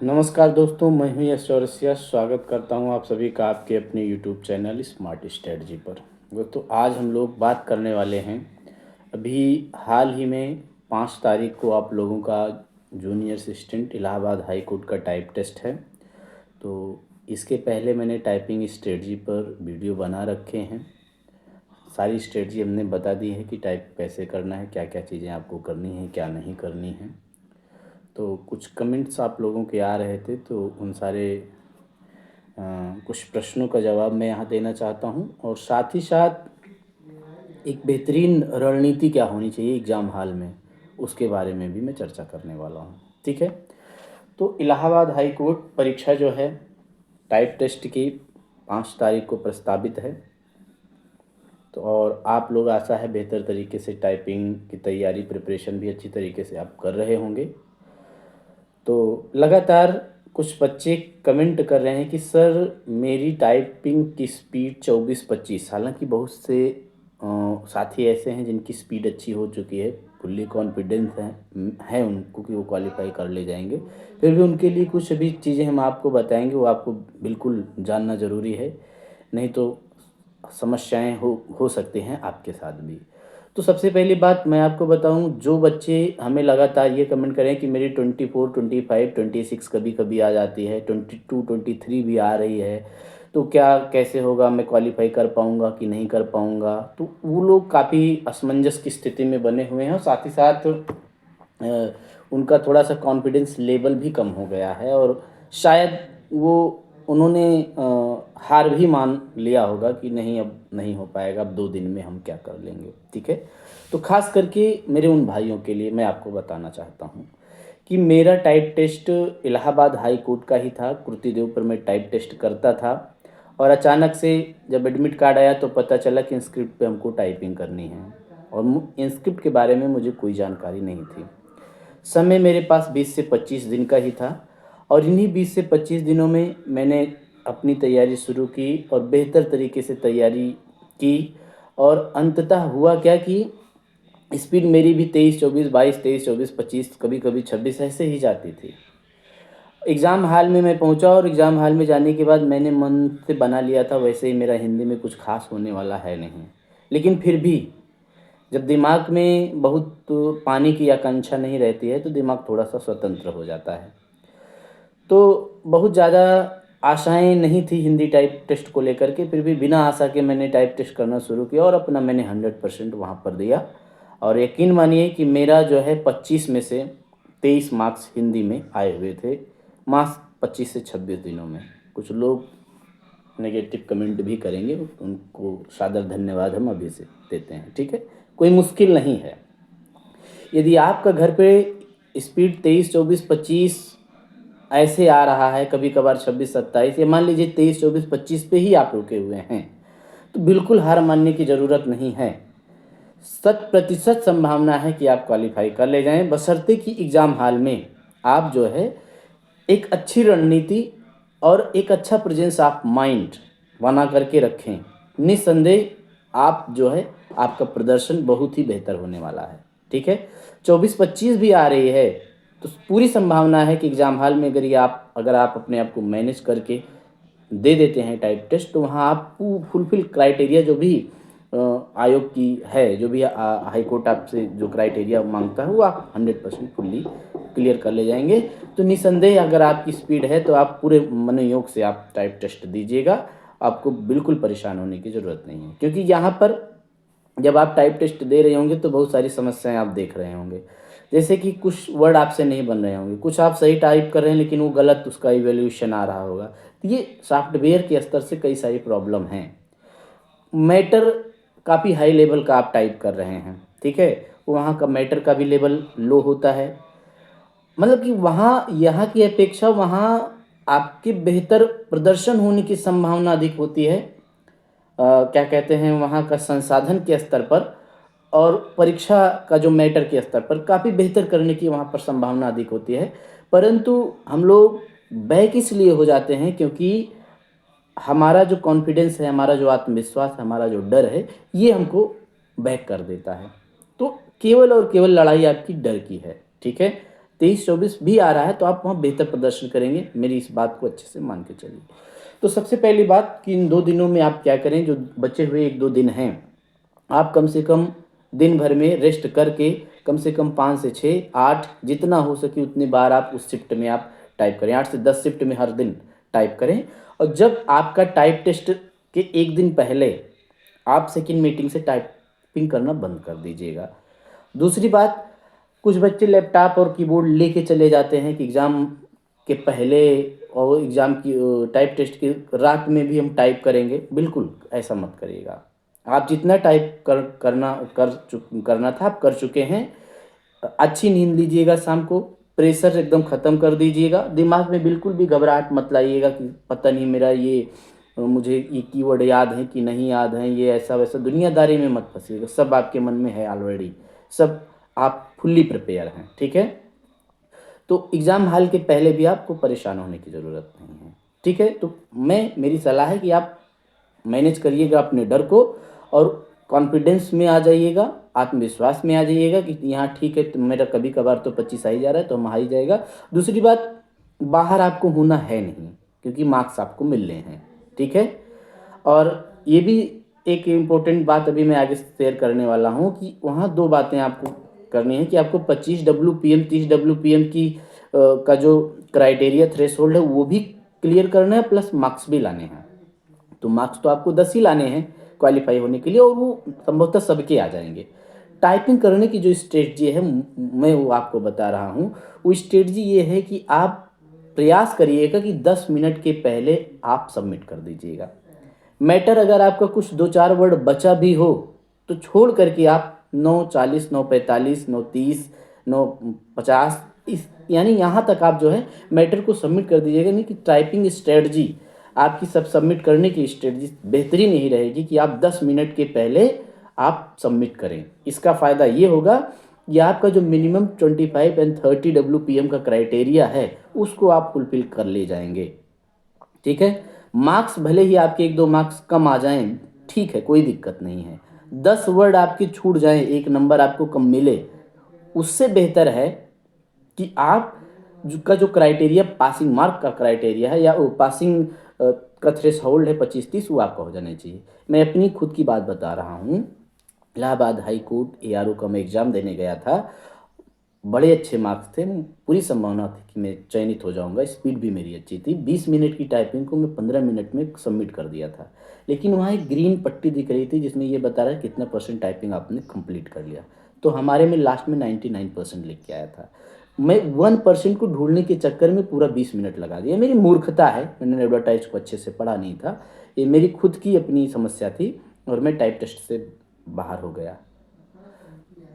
नमस्कार दोस्तों, मैं हूं यश चौरसिया। स्वागत करता हूं आप सभी का आपके अपने यूट्यूब चैनल स्मार्ट स्ट्रेटजी पर। दोस्तों, आज हम लोग बात करने वाले हैं। अभी हाल ही में 5 तारीख को आप लोगों का junior assistant Allahabad high court का टाइप टेस्ट है। तो इसके पहले मैंने टाइपिंग स्ट्रेटजी पर वीडियो बना रखे हैं। सारी स्ट्रेटजी हमने बता दी है कि टाइप कैसे करना है, क्या क्या चीज़ें आपको करनी है, क्या नहीं करनी है। तो कुछ कमेंट्स आप लोगों के आ रहे थे, तो उन सारे कुछ प्रश्नों का जवाब मैं यहाँ देना चाहता हूँ। और साथ ही साथ एक बेहतरीन रणनीति क्या होनी चाहिए एग्ज़ाम हॉल में, उसके बारे में भी मैं चर्चा करने वाला हूँ। ठीक है। तो इलाहाबाद हाई कोर्ट परीक्षा जो है टाइप टेस्ट की 5 तारीख को प्रस्तावित है। तो और आप लोग आशा है बेहतर तरीके से टाइपिंग की तैयारी प्रिपरेशन भी अच्छी तरीके से आप कर रहे होंगे। तो लगातार कुछ बच्चे कमेंट कर रहे हैं कि सर मेरी टाइपिंग की स्पीड 24-25। हालांकि बहुत से साथी ऐसे हैं जिनकी स्पीड अच्छी हो चुकी है, फुल्ली कॉन्फिडेंस है उनको कि वो क्वालिफाई कर ले जाएंगे। फिर भी उनके लिए कुछ भी चीज़ें हम आपको बताएंगे, वो आपको बिल्कुल जानना ज़रूरी है, नहीं तो समस्याएं हो सकती हैं आपके साथ भी। तो सबसे पहली बात मैं आपको बताऊं, जो बच्चे हमें लगातार ये कमेंट करें कि मेरी 24, 25, 26 कभी कभी आ जाती है, 22, 23 भी आ रही है, तो क्या कैसे होगा, मैं क्वालिफाई कर पाऊंगा कि नहीं कर पाऊंगा। तो वो लोग काफ़ी असमंजस की स्थिति में बने हुए हैं और साथ ही साथ उनका थोड़ा सा कॉन्फिडेंस लेवल भी कम हो गया है और शायद वो उन्होंने हार भी मान लिया होगा कि नहीं, अब नहीं हो पाएगा, अब 2 दिन में हम क्या कर लेंगे। ठीक है। तो खास करके मेरे उन भाइयों के लिए मैं आपको बताना चाहता हूँ कि मेरा type test Allahabad high court का ही था। कुर्तीदेव पर मैं टाइप टेस्ट करता था और अचानक से जब एडमिट कार्ड आया तो पता चला कि इंस्क्रिप्ट पे हमको टाइपिंग करनी है और इंस्क्रिप्ट के बारे में मुझे कोई जानकारी नहीं थी। समय मेरे पास 20 से 25 दिन का ही था और इन्हीं 20 से 25 दिनों में मैंने अपनी तैयारी शुरू की और बेहतर तरीके से तैयारी की। और अंततः हुआ क्या कि स्पीड मेरी भी 23-24, 22-23, 24-25, कभी कभी 26 ऐसे ही जाती थी। एग्ज़ाम हॉल में मैं पहुंचा और एग्ज़ाम हॉल में जाने के बाद मैंने मन से बना लिया था, वैसे ही मेरा हिंदी में कुछ खास होने वाला है नहीं। लेकिन फिर भी जब दिमाग में बहुत पानी की आकांक्षा नहीं रहती है तो दिमाग थोड़ा सा स्वतंत्र हो जाता है। तो बहुत ज़्यादा आशाएं नहीं थी हिंदी टाइप टेस्ट को लेकर के, फिर भी बिना आशा के मैंने टाइप टेस्ट करना शुरू किया और अपना मैंने 100% वहाँ पर दिया। और यकीन मानिए कि मेरा जो है 25 में से 23 मार्क्स हिंदी में आए हुए थे, मार्क्स 25 से 26 दिनों में। कुछ लोग नेगेटिव कमेंट भी करेंगे, उनको सादर धन्यवाद हम अभी से देते हैं। ठीक है। कोई मुश्किल नहीं है। यदि आपका घर पे स्पीड 23, 24, 25 ऐसे आ रहा है, कभी कभार 26, 27, या मान लीजिए 23, 24, 25 पे ही आप रुके हुए हैं, तो बिल्कुल हार मानने की ज़रूरत नहीं है। 100% संभावना है कि आप क्वालिफाई कर ले जाएं, बशर्ते कि एग्ज़ाम हॉल में आप जो है एक अच्छी रणनीति और एक अच्छा प्रेजेंस ऑफ माइंड बना करके रखें। निस्संदेह आप जो है आपका प्रदर्शन बहुत ही बेहतर होने वाला है। ठीक है। 24-25 भी आ रही है तो पूरी संभावना है कि एग्ज़ाम हॉल में अगर आप अपने आप को मैनेज करके दे देते हैं टाइप टेस्ट, तो वहाँ आप फुलफिल क्राइटेरिया जो भी आयोग की है, जो भी हाई कोर्ट आपसे जो क्राइटेरिया मांगता है, वो आप 100% फुल्ली क्लियर कर ले जाएंगे। तो निसंदेह अगर आपकी स्पीड है तो आप पूरे मनोयोग से आप टाइप टेस्ट दीजिएगा। आपको बिल्कुल परेशान होने की ज़रूरत नहीं है, क्योंकि यहाँ पर जब आप टाइप टेस्ट दे रहे होंगे तो बहुत सारी समस्याएं आप देख रहे होंगे। जैसे कि कुछ वर्ड आपसे नहीं बन रहे होंगे, कुछ आप सही टाइप कर रहे हैं लेकिन वो गलत उसका इवैल्यूएशन आ रहा होगा। तो ये सॉफ्टवेयर के स्तर से कई सारी प्रॉब्लम हैं। मैटर काफ़ी हाई लेवल का आप टाइप कर रहे हैं, ठीक है, वहाँ का मैटर का भी लेवल लो होता है। मतलब कि वहाँ यहाँ की अपेक्षा वहाँ आपके बेहतर प्रदर्शन होने की संभावना अधिक होती है। क्या कहते हैं, वहाँ का संसाधन के स्तर पर और परीक्षा का जो मैटर के स्तर पर काफ़ी बेहतर करने की वहाँ पर संभावना अधिक होती है। परंतु हम लोग बैक इसलिए हो जाते हैं क्योंकि हमारा जो कॉन्फिडेंस है, हमारा जो आत्मविश्वास है, हमारा जो डर है, ये हमको बैक कर देता है। तो केवल और केवल लड़ाई आपकी डर की है। ठीक है। 23-24 भी आ रहा है तो आप वहाँ बेहतर प्रदर्शन करेंगे, मेरी इस बात को अच्छे से मान के चलिए। तो सबसे पहली बात कि इन 2 दिनों में आप क्या करें, जो बचे हुए 1-2 दिन हैं, आप कम से कम दिन भर में रेस्ट करके कम से कम 5 से 6, 8 जितना हो सके उतनी बार आप उस शिफ्ट में आप टाइप करें। 8 से 10 शिफ्ट में हर दिन टाइप करें। और जब आपका टाइप टेस्ट के 1 दिन पहले आप सेकंड मीटिंग से टाइपिंग करना बंद कर दीजिएगा। दूसरी बात, कुछ बच्चे लैपटॉप और कीबोर्ड लेके चले जाते हैं कि एग्ज़ाम के पहले और एग्ज़ाम की टाइप टेस्ट की रात में भी हम टाइप करेंगे। बिल्कुल ऐसा मत करिएगा। आप जितना टाइप करना था आप कर चुके हैं। अच्छी नींद लीजिएगा शाम को, प्रेशर एकदम ख़त्म कर दीजिएगा। दिमाग में बिल्कुल भी घबराहट मत लाइएगा कि पता नहीं मेरा ये मुझे ये कीवर्ड याद है कि नहीं याद है, ये ऐसा वैसा दुनियादारी में मत फंसिएगा। सब आपके मन में है ऑलरेडी, सब आप फुल्ली प्रिपेयर हैं, ठीक है। तो एग्ज़ाम हॉल के पहले भी आपको परेशान होने की ज़रूरत नहीं है, ठीक है। तो मेरी सलाह है कि आप मैनेज करिएगा अपने डर को और कॉन्फिडेंस में आ जाइएगा, आत्मविश्वास में आ जाइएगा कि यहाँ ठीक है, तो मेरा कभी कभार तो 25 आ ही जा रहा है तो हम आ ही जाएगा। दूसरी बात, बाहर आपको होना है नहीं क्योंकि मार्क्स आपको मिल रहे हैं, ठीक है। और ये भी एक इम्पोर्टेंट बात अभी मैं आगे शेयर करने वाला हूँ कि वहाँ 2 बातें आपको करनी है कि आपको 25 WPM 30 WPM की का जो क्राइटेरिया थ्रेशोल्ड है वो भी क्लियर करना है, प्लस मार्क्स भी लाने हैं। तो मार्क्स तो आपको 10 ही लाने हैं क्वालिफाई होने के लिए और वो संभवतः सबके आ जाएंगे। टाइपिंग करने की जो स्ट्रेटजी है मैं वो आपको बता रहा हूँ। वो स्ट्रेटजी ये है कि आप प्रयास करिएगा कि 10 मिनट के पहले आप सबमिट कर दीजिएगा। मैटर अगर आपका कुछ 2-4 वर्ड बचा भी हो तो छोड़ करके आप 9:40, 9:45, 9:30, 9:50 इस यानी यहाँ तक आप जो है मैटर को सबमिट कर दीजिएगा। नहीं कि टाइपिंग स्ट्रेटजी आपकी सब सबमिट करने की स्ट्रेटजी बेहतरीन यही रहेगी कि आप 10 मिनट के पहले आप सबमिट करें। इसका फ़ायदा ये होगा कि आपका जो मिनिमम 25 एंड 30 WPM का क्राइटेरिया है उसको आप फुलफिल कर ले जाएंगे, ठीक है। मार्क्स भले ही आपके 1-2 मार्क्स कम आ जाएं, ठीक है, कोई दिक्कत नहीं है। 10 वर्ड आपके छूट जाएं, 1 नंबर आपको कम मिले, उससे बेहतर है कि आप जो क्राइटेरिया पासिंग मार्क का क्राइटेरिया है या वो पासिंग का थ्रेशोल्ड है 25-30 वो आपका हो जाना चाहिए। मैं अपनी खुद की बात बता रहा हूँ। इलाहाबाद हाई कोर्ट ARO का मैं एग्ज़ाम देने गया था, बड़े अच्छे मार्क्स थे, पूरी संभावना थी कि मैं चयनित हो जाऊंगा, स्पीड भी मेरी अच्छी थी। 20 मिनट की टाइपिंग को मैं 15 मिनट में सबमिट कर दिया था। लेकिन वहाँ एक ग्रीन पट्टी दिख रही थी जिसमें ये बता रहा है कितना % टाइपिंग आपने कंप्लीट कर लिया। तो हमारे में लास्ट में 99% लिख के आया था। मैं 1% को ढूंढने के चक्कर में पूरा 20 मिनट लगा दिया। मेरी मूर्खता है, मैंने एडवर्टाइज को अच्छे से पढ़ा नहीं था, ये मेरी खुद की अपनी समस्या थी और मैं टाइप टेस्ट से बाहर हो गया।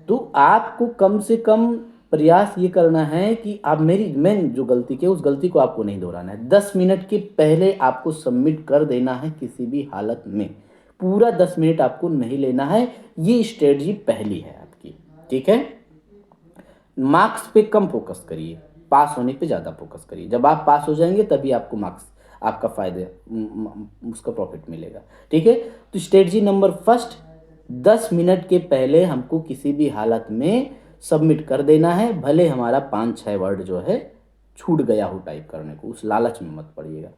तो आपको कम से कम प्रयास ये करना है कि आप मैं जो गलती की उस गलती को आपको नहीं दोहराना है। 10 मिनट के पहले आपको सबमिट कर देना है किसी भी हालत में। पूरा 10 मिनट आपको नहीं लेना है, ये स्ट्रेटजी पहली है आपकी, ठीक है। मार्क्स पे कम फोकस करिए, पास होने पे ज़्यादा फोकस करिए। जब आप पास हो जाएंगे तभी आपको मार्क्स आपका फ़ायदे उसका प्रॉफिट मिलेगा, ठीक है। तो स्ट्रेटजी नंबर फर्स्ट, 10 मिनट के पहले हमको किसी भी हालत में सबमिट कर देना है, भले हमारा 5-6 वर्ड जो है छूट गया हो टाइप करने को, उस लालच में मत पड़िएगा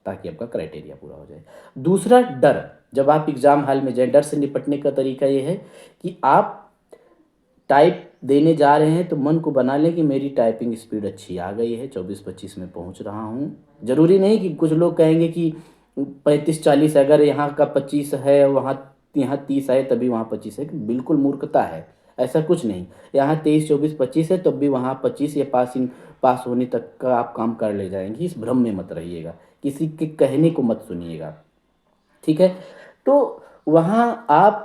ताकि आपका क्राइटेरिया पूरा हो जाए। दूसरा, डर। जब आप एग्ज़ाम हॉल में जाए, डर से निपटने का तरीका ये है कि आप टाइप देने जा रहे हैं तो मन को बना लें कि मेरी टाइपिंग स्पीड अच्छी आ गई है, 24-25 में पहुंच रहा हूं। ज़रूरी नहीं कि कुछ लोग कहेंगे कि 35-40 अगर यहाँ का 25 है यहाँ 30 है तभी वहाँ 25 है, बिल्कुल मूर्खता है। ऐसा कुछ नहीं, यहाँ 23, 24, 25 है तब भी वहाँ 25 या पास होने तक का आप काम कर ले जाएंगे। इस भ्रम में मत रहिएगा, किसी के कहने को मत सुनिएगा, ठीक है। तो वहाँ आप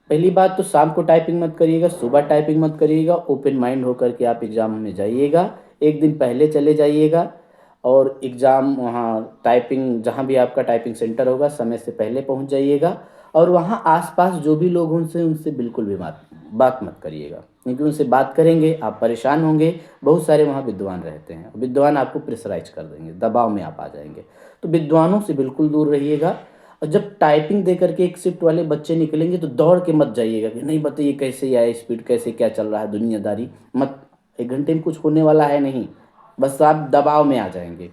पहली बात तो शाम को टाइपिंग मत करिएगा, सुबह टाइपिंग मत करिएगा। ओपन माइंड होकर के आप एग्ज़ाम में जाइएगा, एक दिन पहले चले जाइएगा और एग्ज़ाम वहाँ टाइपिंग जहाँ भी आपका टाइपिंग सेंटर होगा समय से पहले पहुँच जाइएगा। और वहाँ आसपास जो भी लोग उनसे बिल्कुल भी बात मत करिएगा, क्योंकि उनसे बात करेंगे आप परेशान होंगे। बहुत सारे वहाँ विद्वान रहते हैं, विद्वान आपको प्रेशराइज कर देंगे, दबाव में आप आ जाएंगे। तो विद्वानों से बिल्कुल दूर रहिएगा। और जब टाइपिंग दे करके एक शिफ्ट वाले बच्चे निकलेंगे तो दौड़ के मत जाइएगा कि नहीं बताइए कैसे आए स्पीड, कैसे क्या चल रहा है दुनियादारी, मत 1 घंटे में कुछ होने वाला है नहीं, बस आप दबाव में आ जाएंगे।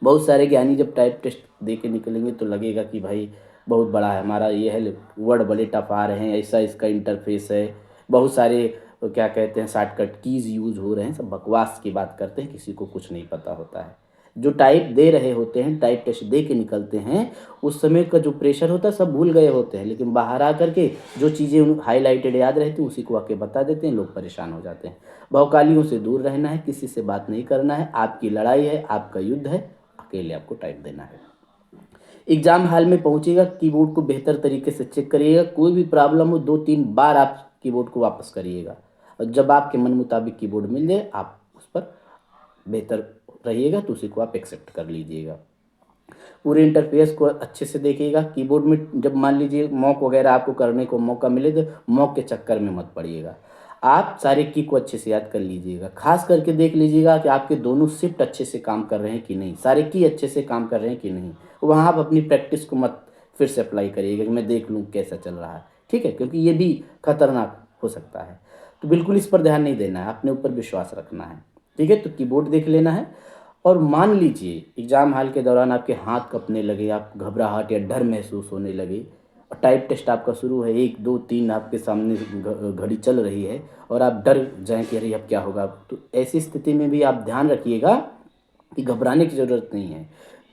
बहुत सारे ज्ञानी जब टाइप टेस्ट दे के निकलेंगे तो लगेगा कि भाई बहुत बड़ा है हमारा, ये है वर्ड बड़े टफ आ रहे हैं, ऐसा इसका इंटरफेस है, बहुत सारे क्या कहते हैं शॉर्टकट कीज़ यूज़ हो रहे हैं, सब बकवास की बात करते हैं, किसी को कुछ नहीं पता होता है। जो टाइप दे रहे होते हैं, टाइप टेस्ट दे के निकलते हैं, उस समय का जो प्रेशर होता है सब भूल गए होते हैं, लेकिन बाहर आकर के जो चीज़ें हाईलाइटेड याद रहती हैं उसी को आके बता देते हैं, लोग परेशान हो जाते हैं। भौकालियों से दूर रहना है, किसी से बात नहीं करना है, आपकी लड़ाई है, आपका युद्ध है, अकेले आपको टाइप देना है। एग्जाम हॉल में पहुंचिएगा, कीबोर्ड को बेहतर तरीके से चेक करिएगा, कोई भी प्रॉब्लम हो 2-3 बार आप कीबोर्ड को वापस करिएगा, और जब आपके मन मुताबिक कीबोर्ड मिल जाए आप उस पर बेहतर रहिएगा तो उसी को आप एक्सेप्ट कर लीजिएगा। पूरे इंटरफेस को अच्छे से देखिएगा। कीबोर्ड में जब मान लीजिए मॉक वगैरह आपको करने को मौका मिले तो मॉक के चक्कर में मत पड़िएगा, आप सारे की को अच्छे से याद कर लीजिएगा। खास करके देख लीजिएगा कि आपके दोनों शिफ्ट अच्छे से काम कर रहे हैं कि नहीं, सारे की अच्छे से काम कर रहे हैं कि नहीं। वहाँ आप अपनी प्रैक्टिस को मत फिर से अप्लाई करिएगा कि मैं देख लूँ कैसा चल रहा है, ठीक है, क्योंकि ये भी खतरनाक हो सकता है। तो बिल्कुल इस पर ध्यान नहीं देना है, अपने ऊपर विश्वास रखना है, ठीक है। तो कीबोर्ड देख लेना है। और मान लीजिए एग्ज़ाम हॉल के दौरान आपके हाथ कँपने लगे, आप घबराहट या डर महसूस होने लगे, और टाइप टेस्ट आपका शुरू है, 1 2 3 आपके सामने घड़ी चल रही है और आप डर जाएं कि अरे अब क्या होगा, तो ऐसी स्थिति में भी आप ध्यान रखिएगा कि घबराने की ज़रूरत नहीं है।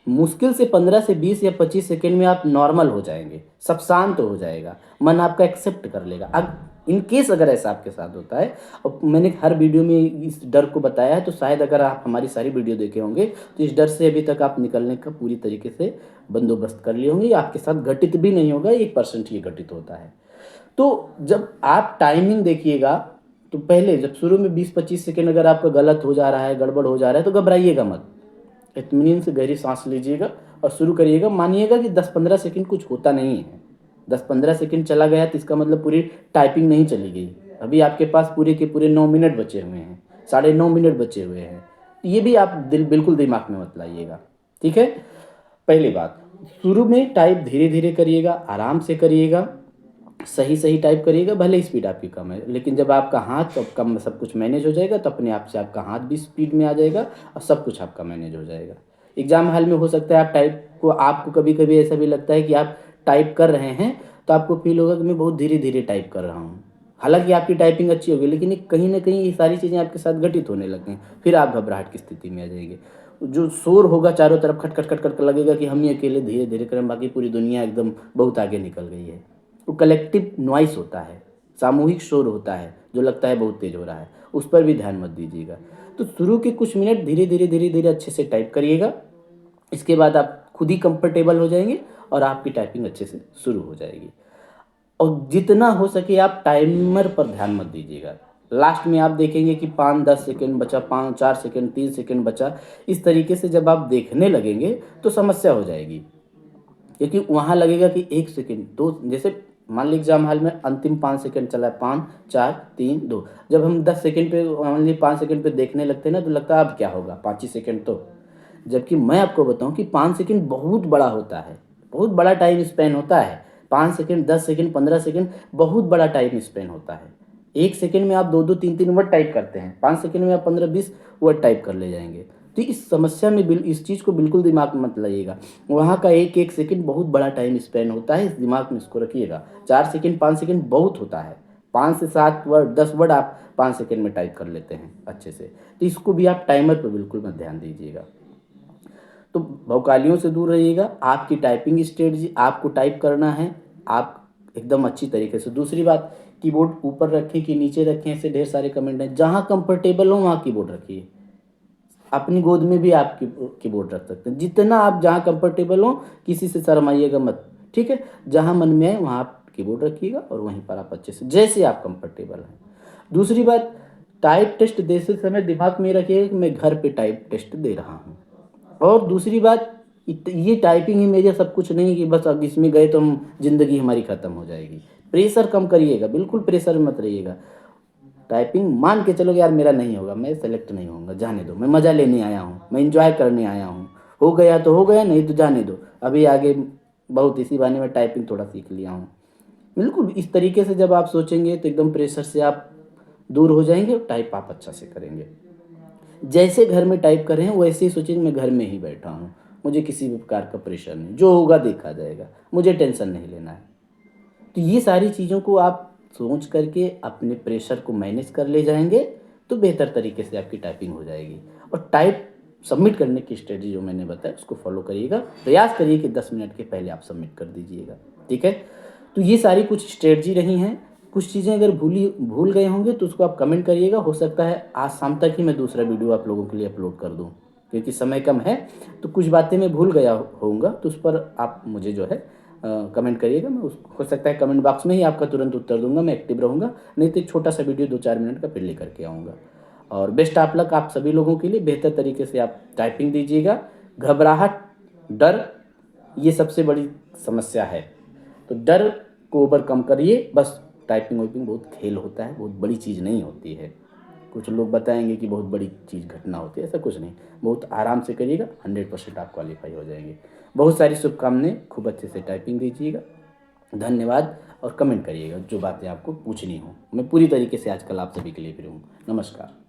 मुश्किल से 15 से 20 या 25 सेकंड में आप नॉर्मल हो जाएंगे, सब शांत हो जाएगा, मन आपका एक्सेप्ट कर लेगा। अब इन केस अगर ऐसा आपके साथ होता है, और मैंने हर वीडियो में इस डर को बताया है, तो शायद अगर आप हमारी सारी वीडियो देखे होंगे तो इस डर से अभी तक आप निकलने का पूरी तरीके से बंदोबस्त कर लिए होंगे, आपके साथ घटित भी नहीं होगा, 1% ही घटित होता है। तो जब आप टाइमिंग देखिएगा, तो पहले जब शुरू में 20-25 सेकेंड अगर आपका गलत हो जा रहा है, गड़बड़ हो जा रहा है, तो घबराइएगा मत, इत्मीनान से गहरी सांस लीजिएगा और शुरू करिएगा। मानिएगा कि 10-15 सेकंड कुछ होता नहीं है, 10-15 सेकंड चला गया तो इसका मतलब पूरी टाइपिंग नहीं चली गई, अभी आपके पास पूरे के पूरे 9 मिनट बचे हुए हैं, 9.5 मिनट बचे हुए हैं। ये भी आप बिल्कुल दिमाग में मत लाइएगा, ठीक है। पहली बात, शुरू में टाइप धीरे धीरे करिएगा, आराम से करिएगा, सही सही टाइप करिएगा, भले स्पीड आपकी कम है, लेकिन जब आपका हाथ अब कम सब कुछ मैनेज हो जाएगा तो अपने आप से आपका हाथ भी स्पीड में आ जाएगा और सब कुछ आपका मैनेज हो जाएगा। एग्जाम हॉल में हो सकता है आप टाइप को, आपको कभी कभी ऐसा भी लगता है कि आप टाइप कर रहे हैं तो आपको फील होगा कि मैं बहुत धीरे धीरे टाइप कर रहा हूँ, हालांकि आपकी टाइपिंग अच्छी होगी, लेकिन ये कहीं ना कहीं ये सारी चीज़ें आपके साथ घटित होने लगें, फिर आप घबराहट की स्थिति में आ जाएंगे। जो शोर होगा चारों तरफ, खट खट खट खट लगेगा कि हम ही अकेले धीरे धीरे करें, बाकी पूरी दुनिया एकदम बहुत आगे निकल गई है। तो कलेक्टिव नॉइस होता है, सामूहिक शोर होता है जो लगता है बहुत तेज हो रहा है, उस पर भी ध्यान मत दीजिएगा। तो शुरू के कुछ मिनट धीरे धीरे अच्छे से टाइप करिएगा, इसके बाद आप खुद ही कंफर्टेबल हो जाएंगे और आपकी टाइपिंग अच्छे से शुरू हो जाएगी। और जितना हो सके आप टाइमर पर ध्यान मत दीजिएगा, लास्ट में आप देखेंगे कि 5-10 सेकेंड बचा, 5-4 सेकेंड, 3 सेकेंड बचा, इस तरीके से जब आप देखने लगेंगे तो समस्या हो जाएगी, क्योंकि वहाँ लगेगा कि 1 सेकेंड 2, जैसे मान लीजिए एग्जाम हॉल में अंतिम 5 सेकेंड चला है, 5 4 3 2, जब हम 10 सेकेंड पे मान लीजिए 5 सेकेंड पे देखने लगते हैं ना तो लगता है अब क्या होगा 5 ही सेकेंड तो, जबकि मैं आपको बताऊं कि 5 सेकेंड बहुत बड़ा होता है, बहुत बड़ा टाइम स्पेन होता है। 5 सेकेंड, 10 सेकेंड, 15 सेकेंड बहुत बड़ा टाइम स्पेन होता है। 1 सेकेंड में आप 2-2 3-3 वर्ड टाइप करते हैं, 5 सेकेंड में आप 15-20 वर्ड टाइप कर ले जाएंगे। तो इस समस्या में इस चीज़ को बिल्कुल दिमाग में मत लाइएगा, वहाँ का 1-1 सेकेंड बहुत बड़ा टाइम स्पेन होता है, इस दिमाग में इसको रखिएगा। 4 सेकेंड 5 सेकेंड बहुत होता है, 5 से 7 वर्ड 10 वर्ड आप 5 सेकेंड में टाइप कर लेते हैं अच्छे से, तो इसको भी आप टाइमर पर बिल्कुल मत ध्यान दीजिएगा। तो भौकालियों से दूर रहिएगा, आपकी टाइपिंग स्ट्रेटजी, आपको टाइप करना है, आप एकदम अच्छी तरीके से। दूसरी बात, कीबोर्ड ऊपर रखें कि नीचे रखें, ऐसे ढेर सारे कमेंट हैं, जहाँ कंफर्टेबल हो वहाँ कीबोर्ड रखिए, अपनी गोद में भी आप कीबोर्ड रख सकते हैं, जितना आप जहाँ कंफर्टेबल हो, किसी से शर्माइएगा मत, ठीक है। जहाँ मन में आए वहाँ आप कीबोर्ड रखिएगा और वहीं पर आप अच्छे से जैसे आप कंफर्टेबल हैं। दूसरी बात, टाइप टेस्ट देते समय दिमाग में रखिएगा कि मैं घर पे टाइप टेस्ट दे रहा हूँ। और दूसरी बात, ये टाइपिंग ही मेरा सब कुछ नहीं कि बस अब इसमें गए तो हम ज़िंदगी हमारी ख़त्म हो जाएगी। प्रेशर कम करिएगा, बिल्कुल प्रेशर में मत रहिएगा। टाइपिंग मान के चलो यार मेरा नहीं होगा, मैं सेलेक्ट नहीं होऊंगा, जाने दो, मैं मज़ा लेने आया हूँ, मैं इंजॉय करने आया हूँ, हो गया तो हो गया, नहीं तो जाने दो, अभी आगे बहुत इसी बहाने में टाइपिंग थोड़ा सीख लिया हूँ। बिल्कुल इस तरीके से जब आप सोचेंगे तो एकदम प्रेशर से आप दूर हो जाएंगे और टाइप आप अच्छा से करेंगे। जैसे घर में टाइप कर रहे हैं वैसे ही सोचिए मैं घर में ही बैठा हूँ, मुझे किसी भी प्रकार का प्रेशर नहीं, जो होगा देखा जाएगा, मुझे टेंशन नहीं लेना है। तो ये सारी चीज़ों को आप सोच करके अपने प्रेशर को मैनेज कर ले जाएंगे तो बेहतर तरीके से आपकी टाइपिंग हो जाएगी। और टाइप सबमिट करने की स्ट्रेटजी जो मैंने बताया उसको फॉलो करिएगा, प्रयास करिए कि 10 मिनट के पहले आप सबमिट कर दीजिएगा, ठीक है। तो ये सारी कुछ स्ट्रेटजी रही हैं। कुछ चीज़ें अगर भूल गए होंगे तो उसको आप कमेंट करिएगा, हो सकता है आज शाम तक ही मैं दूसरा वीडियो आप लोगों के लिए अपलोड कर दूँ, क्योंकि समय कम है। तो कुछ बातें मैं भूल गया होऊंगा तो उस पर आप मुझे जो है कमेंट करिएगा, मैं उस हो सकता है कमेंट बॉक्स में ही आपका तुरंत उत्तर दूंगा, मैं एक्टिव रहूँगा। नहीं तो एक छोटा सा वीडियो 2-4 मिनट का फिर लेकर के आऊँगा। और बेस्ट ऑफ लक आप सभी लोगों के लिए, बेहतर तरीके से आप टाइपिंग दीजिएगा। घबराहट, डर, ये सबसे बड़ी समस्या है, तो डर को ओवरकम करिए। बस टाइपिंग वाइपिंग बहुत खेल होता है, बहुत बड़ी चीज़ नहीं होती है। कुछ लोग बताएंगे कि बहुत बड़ी चीज़ घटना होती है, ऐसा कुछ नहीं, बहुत आराम से करिएगा, 100% आप क्वालिफाई हो जाएंगे। बहुत सारी शुभकामनाएं, खूब अच्छे से टाइपिंग दीजिएगा। धन्यवाद। और कमेंट करिएगा जो बातें आपको पूछनी हो, मैं पूरी तरीके से आजकल आप सभी के लिए फ्री हूँ। नमस्कार।